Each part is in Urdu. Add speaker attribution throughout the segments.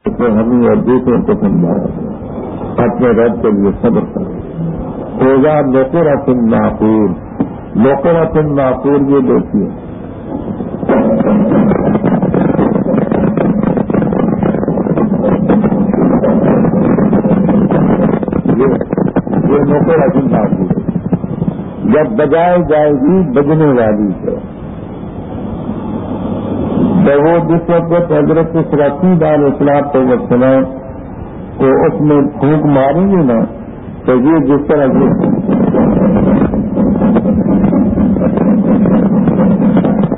Speaker 1: تو ہمیں اور دوسروں کو سمجھایا گیا اپنے رب کے لیے صبر کرو. ہوگا نقرۃ ناقور. نقرۃ ناقور یہ دیکھیے یہ نقرۃ ناقور جب بجائے جائے گی بجنے والی ہے. تو وہ جس وقت حضرت صراطیل علیہ السلام کو اس میں پھونک ماریں گے نا تو یہ جس طرح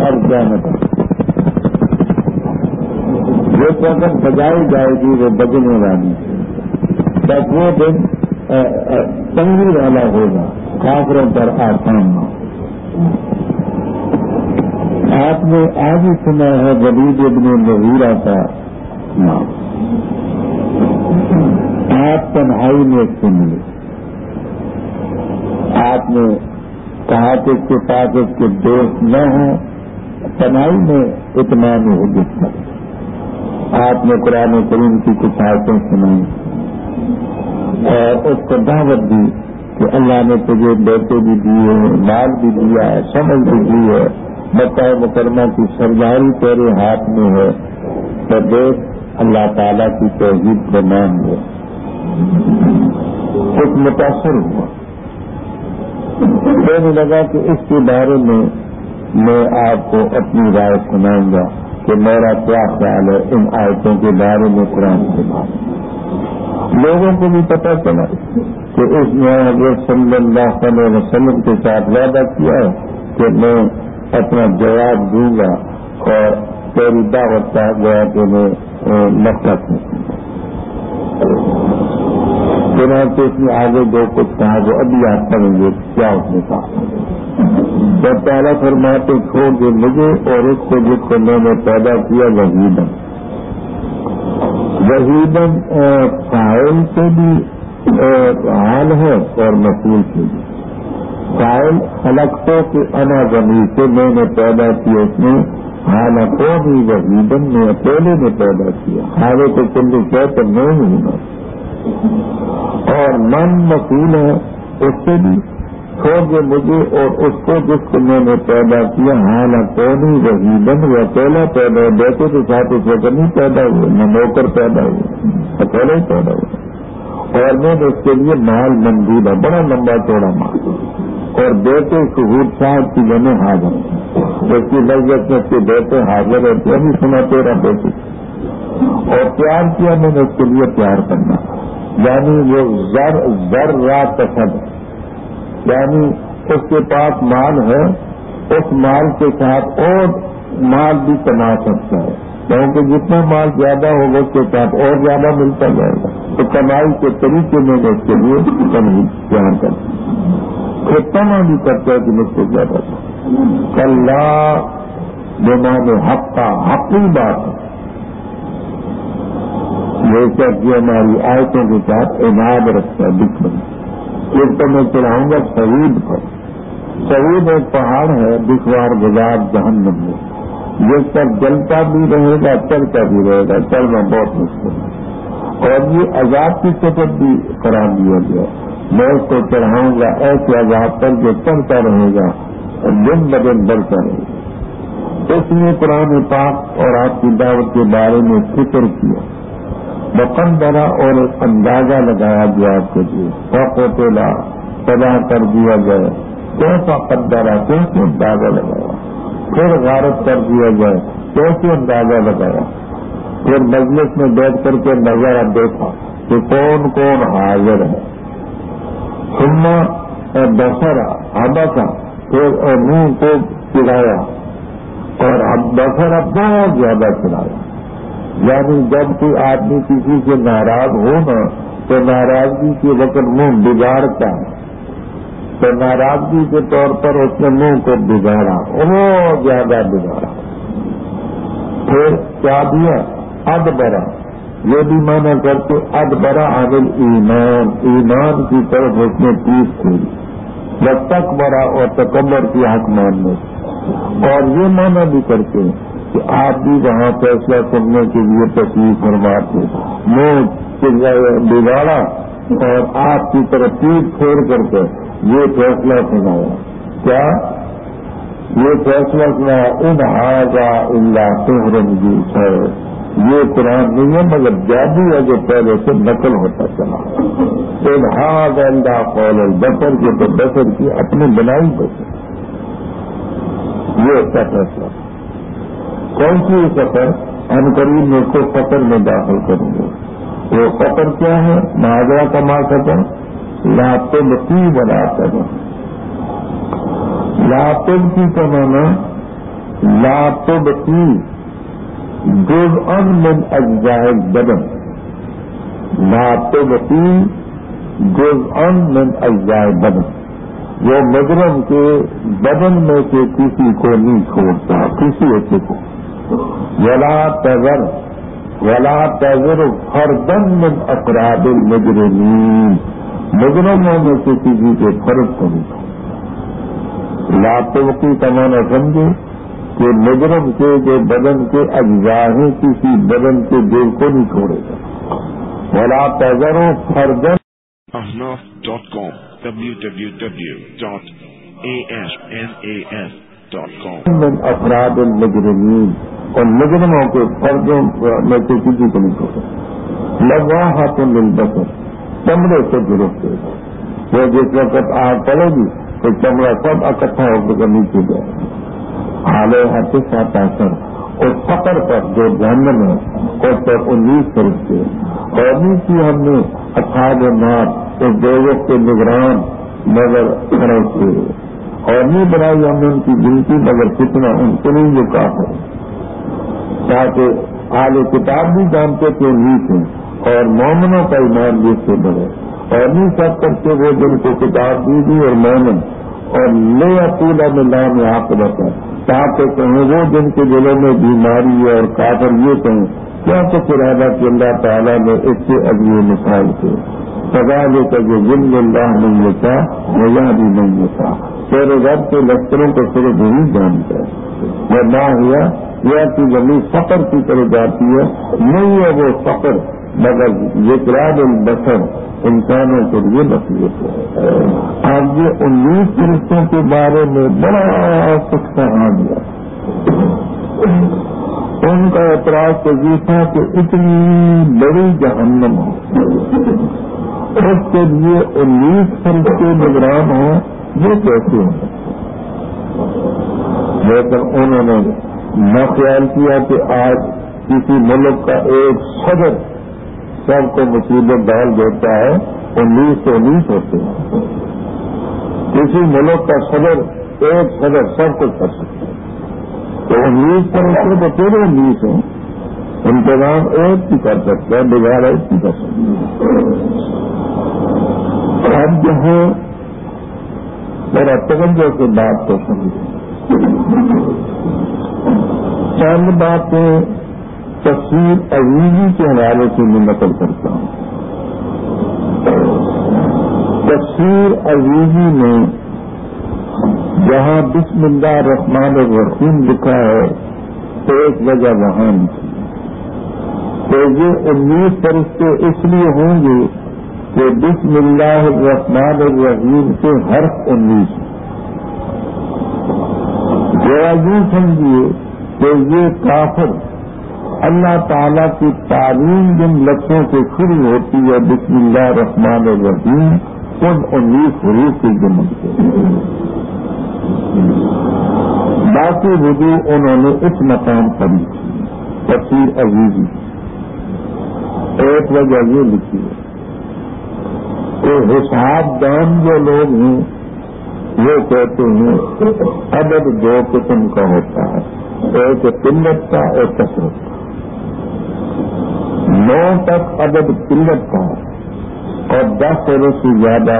Speaker 1: اب جانا جس وقت بجائی جائے گی وہ بجنے والی ہے. بس وہ دن تنگی والا ہوگا کافروں پر آسان نہ. آپ نے آج ہی سنا ہے ولید ابن مغیرہ کا نام. آپ تنہائی میں سن لیں. آپ نے کہا کہ اس کے پاس اس کے دوست نہ ہوں. تنہائی میں اطمینان ہو جاتا. آپ نے قرآن کریم کی کچھ آیتیں سنائی اور اس کو دعوت دی کہ اللہ نے تجھے بیٹے بھی دیے ہیں, مال بھی دیا ہے, سمجھ بھی دی ہے, مکہ مکرمہ کی سرداری تیرے ہاتھ میں ہے, تو دیکھ اللہ تعالیٰ کی توحید کو مان لے. کچھ متاثر ہوا. کہنے لگا کہ اس کے بارے میں آپ کو اپنی رائے سناؤں گا کہ میرا کیا خیال ہے ان آیتوں کے بارے میں قرآن کے بارے میں. لوگوں کو بھی پتہ چلا کہ اس نے حضرت صلی اللہ علیہ وسلم کے ساتھ وعدہ کیا ہے کہ میں اپنا جواب دوں گا اور تیری دعوت کا گیا کہ میں نفرت ہوں. چنانچہ اس نے آگے جو کچھ کہا وہ ابھی آپ پڑھیں گے کیا اس نے کہا. جب پہلا فرماتے چھوڑ دے مجھے اور اس کو جس کو میں نے پیدا کیا وحیدن. وحیدن فاعل سے بھی حال ہے اور مفعول سے بھی. فاعل خلقتوں کے انا ضمیر سے میں نے پیدا کیا. اس نے حالتوں بھی وحیدن میں اکیلے نے پیدا کیا. حالے تو کلو کہتے میں ہی ہوں. اور من مفعول ہے اس سے بھی چھوڑ دے مجھے اور اس کو جس کو میں نے پیدا کیا. حالتوں نہیں وحیدن وہ اکیلا پیدا ہو. بیٹے کے ساتھ اس وقت نہیں پیدا ہوئے, نہ نوکر پیدا ہوئے, اکیلے ہی پیدا ہوئے. اور میں نے اس کے لیے مال مندوب ہے, بڑا لمبا چوڑا مال. اور بیٹے شہود صاحب کی جمع حاضر اس کی لذت میں اس کے بیٹے حاضر ہوتے ابھی سنا تیرا بیٹے. اور پیار کیا میں نے اس کے لیے پیار کرنا, یعنی وہ زر رات پسند, یعنی اس کے پاس مال ہے, اس مال کے ساتھ اور مال بھی کما سکتا ہے کیونکہ جتنا مال زیادہ ہوگا اس کے ساتھ اور زیادہ ملتا جائے گا. تو کمائی کے طریقے میں نے اس کے لیے پیار کرتا. پھر تما بھی کرتا ہے کہ مجھ کو زیادہ کلّا بمانے حق کا حقی بات ہے. جیسا کہ ہماری آیتوں کے ساتھ عناد رکھتا ہے دشمن. ایک تو میں چڑھاؤں گا سعود پر. سعود ایک پہاڑ ہے دشوار گزار جہنم میں, جس پر جلتا بھی رہے گا چلتا بھی رہے گا, چلنا بہت مشکل ہے. اور یہ عذاب کی صفت بھی قرار دیا گیا. میں اس کو چڑھاؤں گا ایسے عذاب پر جو چڑھتا رہے گا اور دن بدن بڑھتا رہے گا. اس نے قرآن پاک اور آپ کی دعوت کے بارے میں فکر کیا, مقدرہ اور ایک اندازہ لگایا گیا آپ کے لیے. فقتلا پیدا کر دیا گیا. کیسا قدرہ کیسے اندازہ لگایا. پھر غارت کر دیا جائے کیسے اندازہ لگایا. پھر مجلس میں بیٹھ کر کے نظر دیکھا کہ کون کون حاضر ہے. ثم بصرا حبسا, پھر منہ کو چڑھایا اور بصرا بہت زیادہ چڑھایا. یعنی جب کوئی آدمی کسی سے ناراض ہو نا تو ناراضگی کے وقت منہ بگاڑتا ہے, تو ناراضگی کے طور پر اس نے منہ کو بگاڑا, بہت زیادہ بگاڑا. پھر کیا دیا ادبرا, یہ بھی مانا کرتے ادبرا عن ایمان, ایمان کی طرف اس نے پیچھ کھولی. تکبرا اور تکبر کی حق ماننے. اور یہ مانا بھی کرتے کہ آپ بھی وہاں فیصلہ کرنے کے لیے تشریف فرما تھے، منہ بگاڑا اور آپ کی طرف پیٹ پھیر کر کے یہ فیصلہ سنایا. کیا یہ فیصلہ سنا؟ ان ہاذا الا سحر یوسر، یہ قرآن نہیں ہے مگر جادو ہے جو پہلے سے نقل ہوتا چلا. ان ہاذا الا قول البشر، کے تو بشر کی اپنی بنائی بشر. یہ اس کا فیصلہ. کون سی سفر؟ ہم قریب میں کو سفر میں داخل کریں گے. وہ سفر کیا ہے؟ معاذرہ کا ما سفر لا تبقی ولا تذر. لا تبقی کا معنی لا تبقی جزءا من اجزاء البدن، لا تبقی جزءا من اجزاء البدن. وہ مجرم کے بدن میں سے کسی کو نہیں چھوڑتا، کسی ایسے کو. ولا تذر ولا تذر فردا من افراد المجرمین، مجرموں میں سے کسی کے فرد کو نہیں چھوڑتا. لا تبقی کا معنی سمجھے کہ مجرم کے جو بدن کے اجزاء ہیں کسی بدن کے دل کو نہیں چھوڑے گا. ولا تذر فردا
Speaker 2: ahnaf.com www.ahnaf.com
Speaker 1: من افراد المجرمین، اور مجرموں کے فردوں میں سے کسی کو نہیں چھوڑے. لواحۃ للبصر، چمڑے سے درست ہے. وہ جس وقت آگ پڑے گی تو چمڑا سب اکٹھا ہو کر نیچے جائے گا. علیہ تسعۃ عشر، اور فقر پر جو جہنم ہے اس پر 19 فرشتے. اور نیچے ہم نے اصحاب النار اس دوزخ کے نگران مگر کھڑے کیے، اور نہیں بنائی ہم نے ان کی گنتی مگر کتنا ان کو نہیں جو کافر. تاکہ اہل کتاب بھی جانتے کہ 19 ہیں اور مومنوں کا ایمان بھی اس سے بڑھے. اور نہیں سب کرتے وہ جن کو کتاب دی گئی اور مومن، اور لے اقولا میں نام آپ رہتا تاکہ کہیں وہ جن کے دلوں میں بیماری ہے اور کافر یہ کہیں کیا تو ارادہ کہ اللہ تعالیٰ نے اس سے اگلی مثال کے سزا لے کر جو ذل اللہ نہیں ہوتا وہ بھی نہیں ہوتا. تیرے رب کے لشکروں کو صرف وہی جانتا ہے. وہ نہ ہوا یہ کہ زمین فقر کی طرف جاتی ہے، نہیں ہے وہ فقر مگر ذکران البشر، انسانوں کے لیے نصیحت ہے. اب یہ 19 فرشتوں کے بارے میں بڑا کچھ کہا گیا. ان کا اعتراض تو یہ تھا کہ اتنی بڑی جہنم ہو، اس کے لیے 19 فرشتے نگران ہوں، یہ کیسے ہوں؟ لیکن انہوں نے نہ خیال کیا کہ آج کسی ملک کا ایک صدر سب کو مصیبت ڈال دیتا ہے. 19 ہوتے ہیں. کسی ملک کا صدر ایک صدر سب کچھ کر سکتا ہے. تو 19 فرشتے تو پورے 19 ہیں. انتظام ایک ہی کر سکتا ہے، بگاڑ ایک ہی کر سکتا ہے. اب جو ہے میرا توجہ سے بات کو سمجھیں. چند باتیں تفسیر عزیزی کے حوالے سے میں نقل کرتا ہوں. تفسیر عزیزی میں جہاں بسم اللہ الرحمن الرحیم لکھا ہے تو ایک وجہ وہاں نہیں. تو یہ 19 فرشتے اس لیے ہوں گے کہ بسم اللہ الرحمن الرحیم کے حرف 19. ذرا یوں سمجھیے کہ یہ کافر اللہ تعالیٰ کی تعلیم جن لفظوں سے شروع ہوتی ہے بسم اللہ الرحمن الرحیم ان 19 حروف کی جمع سے. باقی وضو انہوں نے اس مقام پر لکھی. تفسیر عزیزی ایک وجہ یہ لکھی ہے کہ حساب دان جو لوگ ہیں وہ کہتے ہیں عدد 2 قسم کا ہوتا ہے، ایک قلت کا ایک کثرت کا. 9 تک عدد قلت کا اور 10 سے زیادہ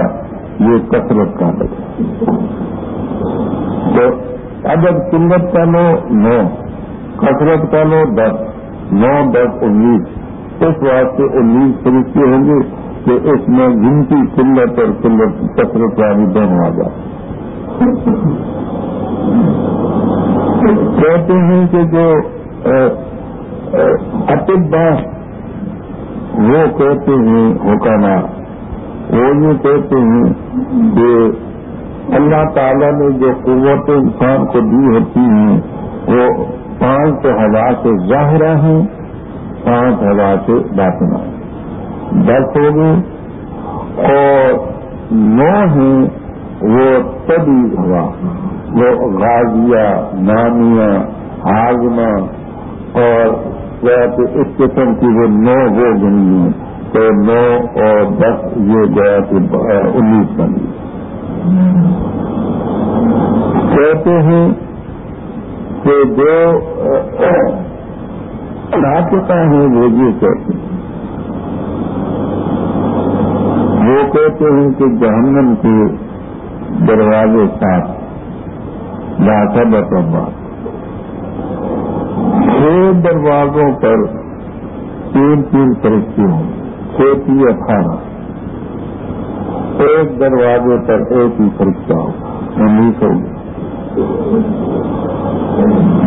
Speaker 1: یہ کثرت کا عدد. تو عدد قلت کا لو 9، کثرت کا لو 10، 9 10 19. اس واسطے 19 فرشتے ہوں گے کہ اس میں گنتی قلت اور قلت کثرت والی دونوں آ جائے. کہتے ہیں کہ جو اطباء وہ کہتے ہیں حکماء، وہ یہ کہتے ہیں کہ اللہ تعالیٰ نے جو قوت انسان کو دی ہوتی ہیں وہ 5 ہوا سے ظاہرہ ہیں، 5 ہوا سے باطنہ ہیں، 10 ہو گئے، اور 9 ہیں وہ طبی ہوا، وہ غازیہ، نامیہ، ہاضمہ اور اس قسم کی وہ 9 وہ گنی ہیں، تو 9 اور 10 یہ گیا کہ 19 بنی۔ کہتے ہیں کہ جو ناطقہ ہیں وہ یہ کہتے ہیں، وہ کہتے ہیں کہ جہنم کے دروازے 7 لاکھ بات 6 دروازوں پر 3 فرشتے ہوں، 6 18، ایک دروازے پر ایک ہی فرشتہ ہو، 19 ہو گئے۔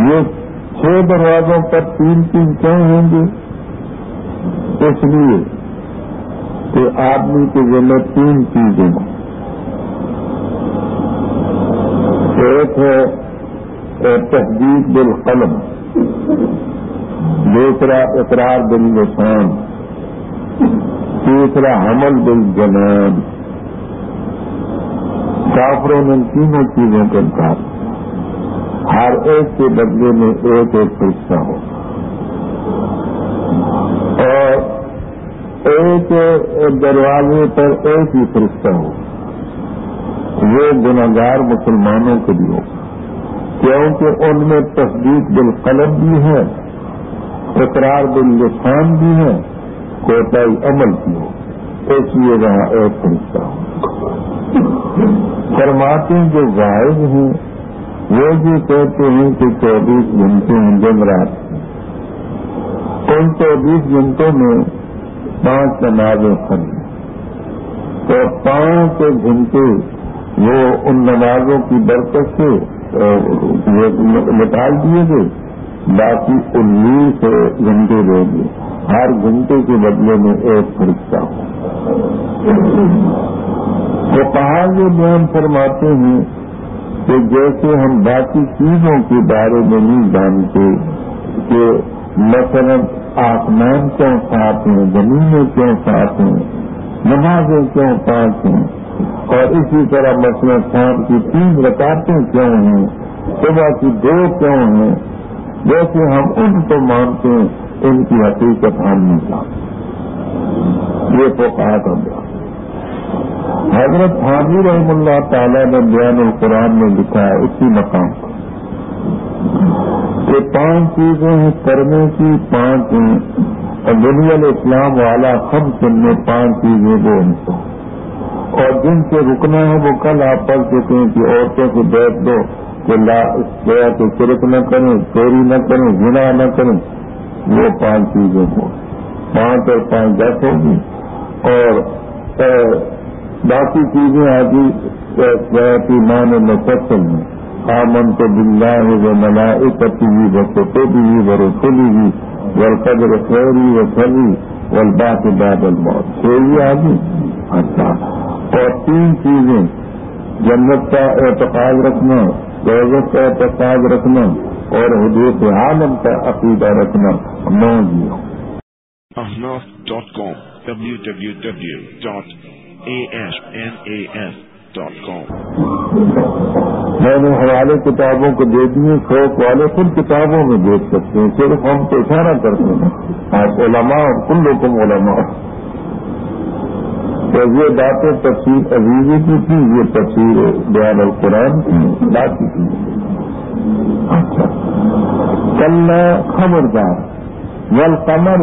Speaker 1: یہ 6 دروازوں پر 3 کیوں ہوں گے؟ اس لیے کہ آدمی کے ذمہ 3 چیزیں ہیں، ایک ہے تصدیق بالقلم، دوسرا اقرار باللسان، تیسرا حمل بالجنان۔ کافروں نے 3 چیزوں کا انکار، ہر ایک کے بدلے میں ایک فرشتہ ہو، اور ایک دروازے پر ایک ہی فرشتہ ہو، وہ گناہگار مسلمانوں کے لیے ہو، کیونکہ ان میں تصدیق بالقلب بھی ہے، اقرار باللسان بھی ہے، کوتاہی عمل بھی ہو، اس لیے وہاں ایک فرشتہ ہو۔ فرماتے ہیں جو غائب ہیں وہ یہ کہتے ہیں کہ 24 گھنٹے ہیں دن رات، ان 24 گھنٹوں میں 5 نمازیں پڑھی، تو 5 گھنٹے وہ ان نمازوں کی برکت سے نکال دیے گئے، باقی 19 گھنٹے رہ گئے، ہر گھنٹے کے بدلے میں ایک فرشتہ ہو۔ تو کہاں یہ بیان فرماتے ہیں کہ جیسے ہم باقی چیزوں کے بارے میں نہیں جانتے کہ مثلا آسمان کیوں 7 ہیں، زمینیں کیوں 7 ہیں، نمازیں کیوں 5 ہیں، اور اسی طرح مثلا شام کی 3 رکعتیں کیوں ہیں، صبح کی 2 کیوں ہیں، جیسے ہم ان کو مانتے ہیں ان کی حقیقت ہم نہیں جانتے۔ یہ تو کہا تھا حضرت حامی رحم اللہ تعالیٰ نے بیان القرآن میں لکھا ہے اسی مقام پر کہ 5 چیزیں ہیں کرنے کی، 5 ہیں، اور دنیا الاسلام والا ہم سننے 5 چیزیں وہ ان کو، اور جن سے رکنا ہے وہ کل آپ پڑھ چکے ہیں کہ عورتوں سے بیٹھ دو کہ شرک نہ کریں، چوری نہ کریں، زنا نہ کریں، وہ 5 چیزیں ہوں، 5 اور 5 10 ہوگی، اور باقی چیزیں آگی ایمان مفصل میں آمنت باللہ و ملائکتہ و کتبہ و رسلہ والقدر خیرہ و شرہ والبعث بعد الموت، یہ آگی۔ اچھا، اور 3 چیزیں جنت کا اعتقاد رکھنا، دوزخ کا اعتقاد رکھنا، اور حدوث عالم کا عقیدہ رکھنا، 9 جی۔
Speaker 2: ahnaf.com www.ashnas.com
Speaker 1: میں نے حوالے کتابوں کو دے دیے، شوق والے خود کتابوں میں دیکھ سکتے ہیں، صرف ہم تو اشارہ کرتے ہیں، آپ علماء اور کلکم علماء۔ تو یہ باتیں تفسیر عزیزی کی تھی، یہ تفسیر بیان القرآن کی بات کی۔ اچھا، کلّا خبردار، والقمر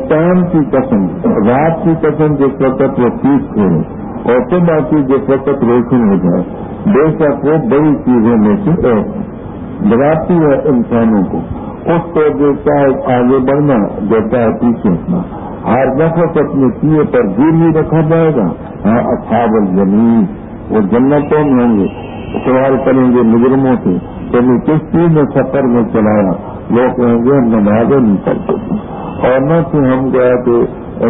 Speaker 1: چاند کی قسم، رات کی قسم جس وقت وہ چیز کھولے، اور صبح کی جس وقت روشن ہو جائے، بے شک وہ بڑی چیزوں میں سے ایک ڈراتی ہے انسانوں کو، اس کو دیتا ہے آگے بڑھنا، دیتا ہے پیچھے ہٹنا، ہر وقت اپنے کیے پر گیری رکھا جائے گا۔ ہاں، اصحاب الجنین وہ جنتوں میں ہوں گے، سوال کریں گے مجرموں سے تمہیں کس چیز میں سفر میں چلایا، وہ کہیں گے ہم نمازیں نہیں پڑھتے تھے، اور نہ پھر ہم گیا کہ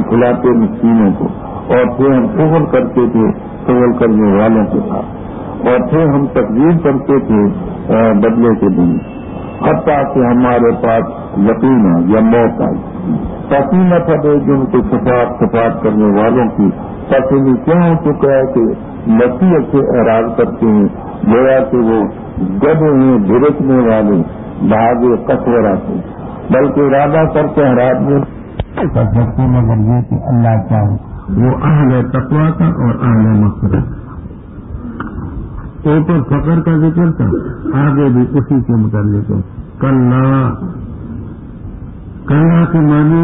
Speaker 1: کھلاتے مسکینوں کو، اور پھر ہم شغل کرتے تھے شغل کرنے والوں کے ساتھ، اور پھر ہم تقدیم کرتے تھے بدلے کے دن، حتیٰ کہ ہمارے پاس یقین ہے یا موت آئی۔ پسینہ پھٹے جن کو صفات کرنے والوں کی پسینے کیا ہو چکا ہے کہ نصیحت سے اعراض کرتے ہیں، گویا کہ وہ گدے ہیں بھڑکنے والے بھاگے قصورہ سے، بلکہ ارادہ کر کے حراب میں کر سکتے، مگر یہ کہ اللہ چاہے وہ اہل تقویٰ کا اور اہل مغفرت۔ اوپر فقر کا ذکر تھا، آگے بھی اسی کے متعلق ہے۔ کلّا کے معنی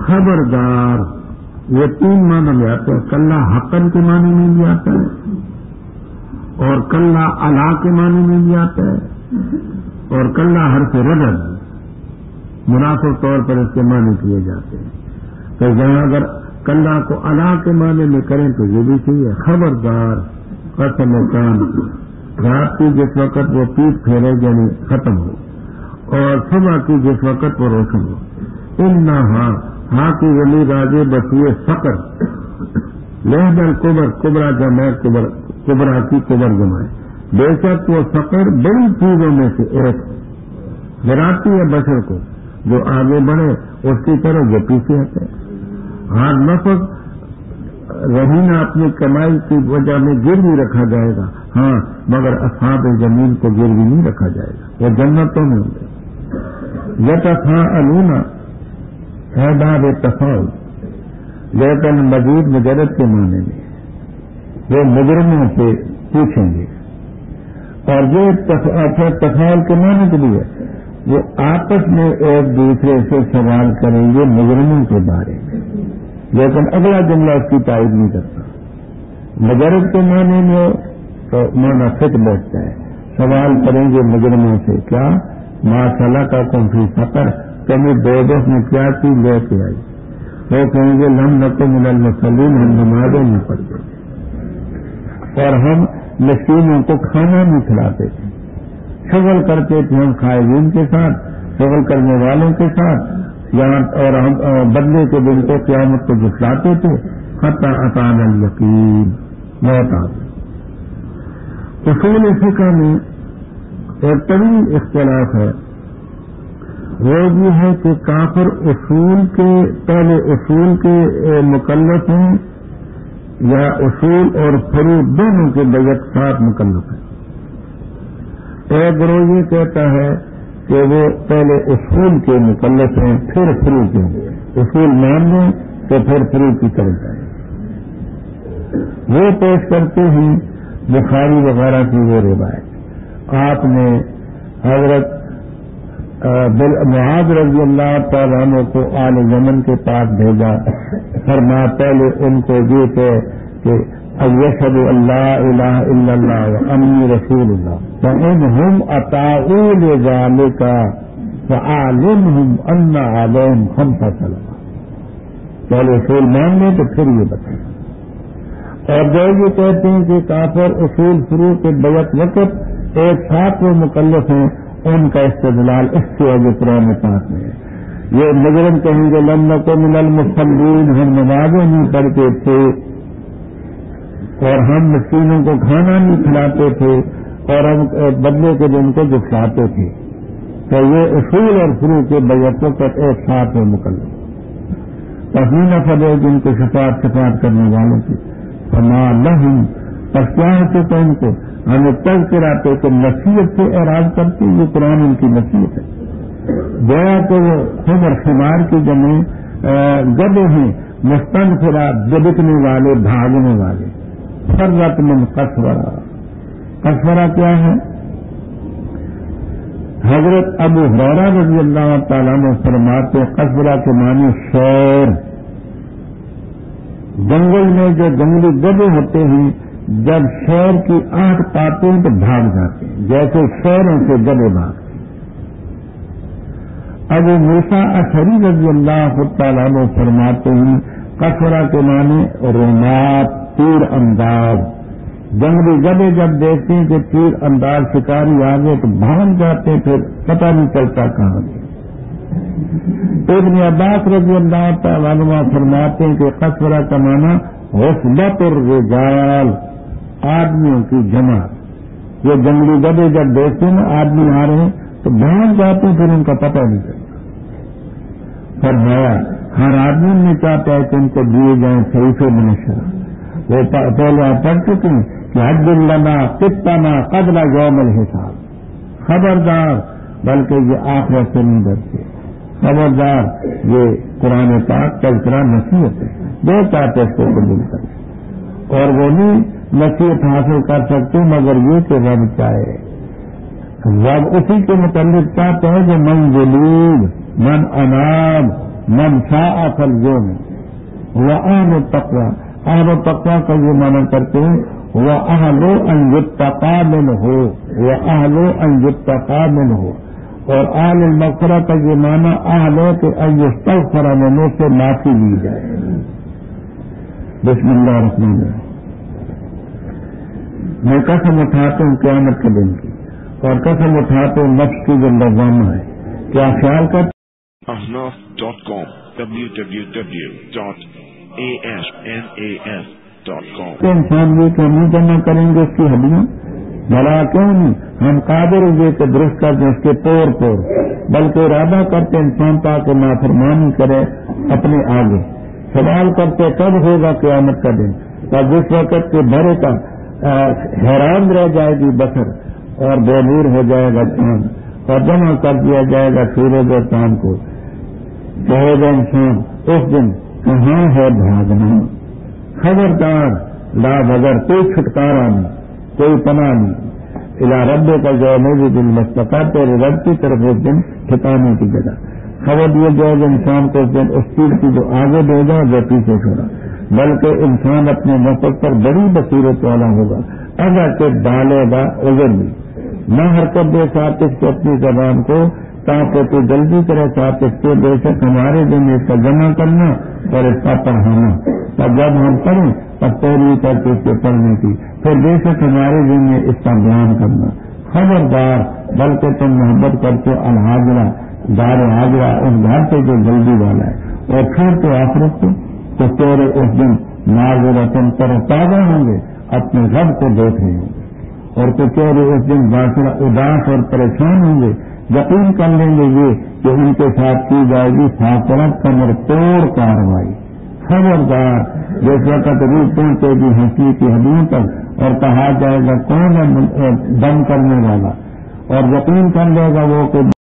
Speaker 1: خبردار، یہ 3 معنی میں آتے ہیں۔ کلّا حقن کے معنی میں بھی آتا ہے، اور کلّا علا کے معنی میں بھی آتا ہے، اور کلّا حرف رجل مناسب طور پر اس کے معنی کیے جاتے ہیں۔ تو جہاں اگر کلّا کو علا کے معنی میں کریں تو یہ بھی صحیح ہے، خبردار قسم کان کی، رات کی جس وقت وہ پیٹ پھیرے یعنی ختم ہو، اور صبح کی جس وقت وہ روشن ہو۔ ہاں کی ولی راجے بسیے فقر لہد القبر، کبرا جمع کبرا کی کبر جمائے، بے شک وہ فقر بڑی چیزوں میں سے ایک ڈراتی ہے بشر کو، جو آگے بڑھے اس کی طرح جو پیچھے ہٹے۔ ہاں نفس رہینہ اپنی کمائی کی وجہ میں گروی رکھا جائے گا، ہاں مگر اصحاب زمین کو گروی نہیں رکھا جائے گا، وہ جنتوں میں ہوں گے۔ یتساءلون ہے باب تفاؤل، لیکن مزید مجرد کے معنی میں وہ مجرموں سے پوچھیں گے، اور یہ تفاؤل کے معنی کے لیے وہ آپس میں ایک دوسرے سے سوال کریں گے مجرموں کے بارے میں، لیکن اگلا جملہ اس کی تائید نہیں کرتا۔ مجرد کے معنی میں تو معنی فٹ بیٹھتا ہے، سوال کریں گے مجرموں سے، کیا ما سلککم فی سقر، تمہیں دوزخ میں کیا چیز لے کے آئی؟ وہ کہیں گے لم نکن من المصلین، ہم نمازیں نہیں پڑھتے اور ہم مسکینوں کو کھانا نہیں کھلاتے تھے، شغل کرتے تھے ہم خائبین کے ساتھ، شغل کرنے والوں کے ساتھ، اور ہم بدلے کے دن کو قیامت کو جھٹلاتے تھے، حتی اتانا الیقین، موت آ گئی۔ اصول فقہ میں ایک طویل اختلاف ہے، وہ یہ ہے کہ کافر پہلے اصول کے مکلف ہیں یا اصول اور فروع دونوں کے بیک ساتھ مکلف ہیں۔ ایک گروہ یہ کہتا ہے کہ وہ پہلے اصول کے مکلف ہیں پھر فروع کے ہوئے، اصول مان لیں تو پھر فروع کی طرف جائیں۔ وہ پیش کرتے ہیں بخاری وغیرہ کی وہ روایت، آپ نے حضرت معاذ رضی اللہ تعالیٰ عنہ کو آل یمن کے پاس بھیجا، فرمایا پہلے ان کو یہ کہ اشہد ان لا الہ الا اللہ وانی رسول اللہ فانہم اطاعوا لذلک فاعلمہم ان علیہم خمس صلوات، پہلے اصول مان لیں تو پھر یہ بتائیں۔ اور جو یہ کہتے ہیں کہ کافر اصول فروع کے بیک وقت ایک ساتھ وہ مکلف ہیں، ان کا استدلال اس سے آگے قرآن پاک میں ہے۔ یہ مجرم کہیں گے لم نکن من المصلین، ہم نمازیں نہیں پڑھتے تھے اور ہم مسکینوں کو کھانا نہیں کھلاتے تھے اور ہم بدلے کے دن کو جھٹلاتے تھے، تو یہ اصول اور فروع کے بیک وقت ایک ساتھ وہ مکلف۔ پسینہ فدے جن کو شفاعت کرنے والوں کی، فما لہم، پس کیا ہوتے تو ان کو ہمیں تذکراتے کہ نصیحت سے اعراض کرتے، یہ قرآن ان کی نصیحت ہے۔ گویا کہ وہ خمر خمار کی جمع گدے ہیں، مستنفرہ دبکنے والے بھاگنے والے، فرت من قسورہ، قسورہ کیا ہے؟ حضرت ابو ہریرہ رضی اللہ تعالیٰ عنہ فرماتے قسورہ کے معنی شیر، جنگل میں جو جنگلی گدے ہوتے ہیں جب شیر کی آنکھ پاتے ہیں تو بھاگ جاتے ہیں، جیسے شیروں سے گدے بھاگتے ہیں۔ ابو موسیٰ اشعری رضی اللہ تعالیٰ عنہ فرماتے ہیں قسورہ کے معنی رمات، تیر انداز،
Speaker 3: جنگلی گدے جب دیکھتے ہیں کہ تیر انداز شکاری آگے تو بھاگ جاتے ہیں، پھر پتہ نہیں چلتا کہاں گئے۔ ابن عباس رضی اللہ تعالیٰ عنہ فرماتے ہیں کہ قصورہ کا معنی غصبۃ الرجال، آدمیوں کی جماعت۔ یہ جنگلی گدے جب دیکھتے ہیں آدمی آ رہے ہیں تو بھاگ جاتے ہیں، پھر ان کا پتہ نہیں چلتا۔ فرمایا ہر آدمی نے چاہتا ہے کہ ان کو دیے جائیں صحیفے منشر، وہ پہلے پڑھ چکے ہیں کہ حد لنا قطنا قبل یوم الحساب، خبردار، بلکہ یہ آخرت سے نہیں ڈرتے، خبردار، یہ قرآن پاک تذکرہ نصیحت ہے، جو چاہتے اس کو قبول کریں، اور وہ نہیں نصیحت حاصل کر سکتے مگر یہ کہ رب چاہے، رب اسی کے متعلق چاہتے ہیں جو من ذلیل، من اناب، من شاء فلیوم، وأهل التقوى، اہل التقوى کا یہ معنی کرتے ہیں وَأَهْلُ أَن يُتَّقَى مِنْهُ، وَأَهْلُ أَن يُتَّقَى مِنْهُ، اور اہل المغفرہ کا یہ معنی اہل ہے کہ ان یستغفر منہ سے معافی لی جائے۔ بسم اللہ الرحمن الرحیم۔ میں قسم اٹھاتا ہوں قیامت کے دن کی، اور قسم اٹھاتا ہوں نفس کی جو لوامہ ہے، کیا خیال کرتے
Speaker 2: ahnaf.com www.asnas.com
Speaker 3: کہ انسان یہ کہ ہم نہیں جمع کریں گے اس کی ہڈیاں، بھلا کیوں نہیں، ہم قادر ہوئے کہ درست کر دیں اس کے پور پور، بلکہ ارادہ کرتے انسان تاکہ نافرمانی کرے اپنے آگے۔ سوال کرتے کب ہوگا قیامت کا دن، تب جس وقت کے بھرے کا حیران رہ جائے گی بسر، اور بے نور ہو جائے گا چاند، اور جمع کر دیا جائے گا سورج اور چاند کو، کہے گا انسان اس دن کہاں ہے بھاگنا، خبردار، لا بغیر کوئی چھٹکارا نہیں، کوئی پناہ نہیں، الا رب کا جو میری دل مستقر تیرے رب کی طرف اس دن ٹھکانے کی جگہ، خبر دیا جائے گا انسان کو اس دن اس چیز کی جو آگے دے گا جو پیچھے چھوڑا، بلکہ انسان اپنے نفس پر بڑی بصیرت والا ہوگا، اگر کہ ڈالے گا عذر بھی، نہ حرکت دے ساتھ اس کو اپنی زبان کو، تاکہ تو جلدی کرے ساتھ اس کو بے شک ہمارے دن اس کا جمع کرنا اور اس کا پڑھانا، تب جب ہم پڑھیں تب پوری کر کے اس کے پڑھنے کی، پھر بے شک ہمارے دن میں اس کا بیان کرنا، خبردار، بلکہ تم محبت کرتے الحاضرہ، دار حاضرہ، اس گھر سے جو جلدی والا ہے، اور پھر تو آخرت کو تو تیرے اس دن معذرتاً تر تازہ ہوں گے، اپنے رب کو دیکھ رہے ہوں گے، اور تو تیرے اس دن باقی اداس اور پریشان ہوں گے، یقین کر لیں گے یہ کہ ان کے ساتھ کی جائے گی فاقرت کمر توڑ کارروائی، خبردار، جس وقت روح پہنچے گی ہنسی کی ہڈیوں تک، اور کہا جائے گا کون ہے دم کرنے والا، اور یقین کر لے گا وہ کہ